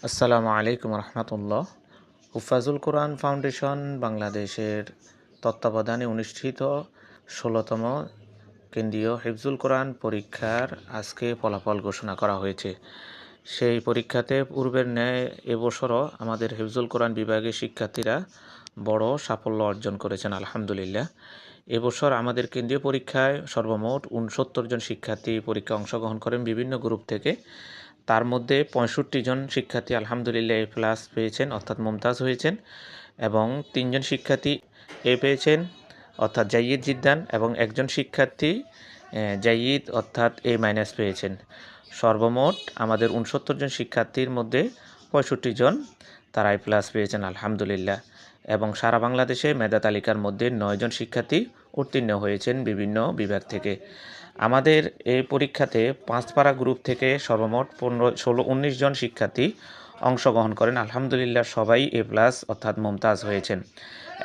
আসসালামু আলাইকুম রহমতুল্লাহ। হুফাজুল কোরআন ফাউন্ডেশন বাংলাদেশের তত্ত্বাবধানে অনুষ্ঠিত ১৬তম কেন্দ্রীয় হিফজুল কোরআন পরীক্ষার আজকে ফলাফল ঘোষণা করা হয়েছে। সেই পরীক্ষাতে পূর্বের ন্যায় এবছরও আমাদের হিফজুল কোরআন বিভাগের শিক্ষার্থীরা বড় সাফল্য অর্জন করেছেন আলহামদুলিল্লাহ। এবছর আমাদের কেন্দ্রীয় পরীক্ষায় সর্বমোট ৬৯ জন শিক্ষার্থী পরীক্ষায় অংশগ্রহণ করেন বিভিন্ন গ্রুপ থেকে। তার মধ্যে ৬৫ জন শিক্ষার্থী আলহামদুলিল্লাহ এ প্লাস পেয়েছেন অর্থাৎ মুমতাজ হয়েছেন, এবং ৩ জন শিক্ষার্থী এ পেয়েছেন অর্থাৎ জাইয়িদ জিদ্দান, এবং একজন শিক্ষার্থী জাইয়িদ অর্থাৎ এ মাইনাস পেয়েছেন। সর্বমোট আমাদের ৬৯ জন শিক্ষার্থীর মধ্যে ৬৫ জন তারা এ প্লাস পেয়েছেন আলহামদুলিল্লাহ, এবং সারা বাংলাদেশে মেধা তালিকার মধ্যে ৯ জন শিক্ষার্থী উত্তীর্ণ হয়েছেন বিভিন্ন বিভাগ থেকে। আমাদের এই পরীক্ষাতে ৫ পারা গ্রুপ থেকে সর্বমোট ১৫, ১৬, ১৯ জন শিক্ষার্থী অংশগ্রহণ করেন আলহামদুলিল্লাহ, সবাই এ প্লাস অর্থাৎ মুমতাজ হয়েছেন,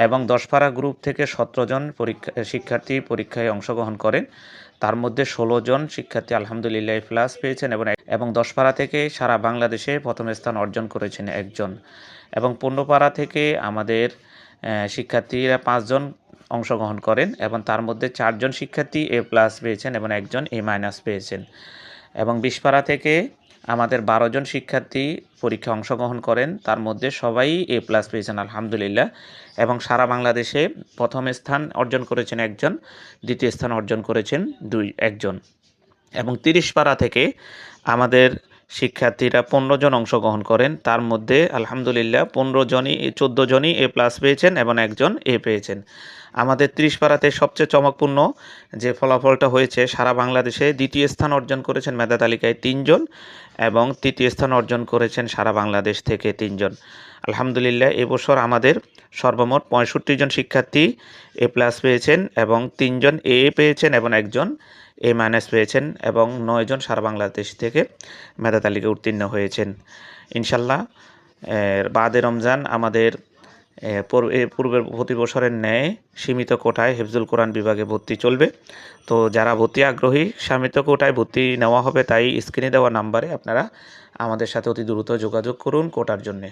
এবং ১০ পারা গ্রুপ থেকে ১৭ জন শিক্ষার্থী পরীক্ষায় অংশগ্রহণ করেন। তার মধ্যে ১৬ জন শিক্ষার্থী আলহামদুলিল্লাহ এ প্লাস পেয়েছেন, এবং ১০ পারা থেকে সারা বাংলাদেশে প্রথম স্থান অর্জন করেছেন একজন, এবং ১৫ পারা থেকে আমাদের শিক্ষার্থীরা ৫ জন অংশগ্রহণ করেন, এবং তার মধ্যে ৪ জন শিক্ষার্থী এ প্লাস পেয়েছেন এবং একজন এ মাইনাস পেয়েছেন, এবং ২০ পারা থেকে আমাদের ১২ জন শিক্ষার্থী পরীক্ষায় অংশগ্রহণ করেন, তার মধ্যে সবাই এ প্লাস পেয়েছেন আলহামদুলিল্লাহ, এবং সারা বাংলাদেশে প্রথম স্থান অর্জন করেছেন একজন, দ্বিতীয় স্থান অর্জন করেছেন একজন, এবং ৩০ পারা থেকে আমাদের শিক্ষার্থীরা ১৫ জন অংশগ্রহণ করেন, তার মধ্যে আলহামদুলিল্লাহ ১৪ জনই এ প্লাস পেয়েছেন এবং একজন এ পেয়েছেন। আমাদের ৩০ পারাতে সবচেয়ে চমকপূর্ণ যে ফলাফলটা হয়েছে, সারা বাংলাদেশে দ্বিতীয় স্থান অর্জন করেছেন মেধা তালিকায় ৩ জন, এবং তৃতীয় স্থান অর্জন করেছেন সারা বাংলাদেশ থেকে ৩ জন। আলহামদুলিল্লাহ এবছর আমাদের সর্বমোট ৬৫ জন শিক্ষার্থী এ প্লাস পেয়েছেন, এবং ৩ জন এ পেয়েছেন এবং একজন এ মাইনাস পেয়েছেন, এবং ৯ জন সারা বাংলাদেশ থেকে মেধা তালিকায় উত্তীর্ণ হয়েছেন। ইনশাল্লাহ বাদে রমজান আমাদের পূর্বের প্রতি বছরের ন্যায় সীমিত কোটায় হিফজুল কোরআন বিভাগে ভর্তি চলবে। তো যারা ভর্তি আগ্রহী, সীমিত কোটায় ভর্তি নেওয়া হবে, তাই স্ক্রিনে দেওয়া নাম্বারে আপনারা আমাদের সাথে অতি দ্রুত যোগাযোগ করুন কোটার জন্যে।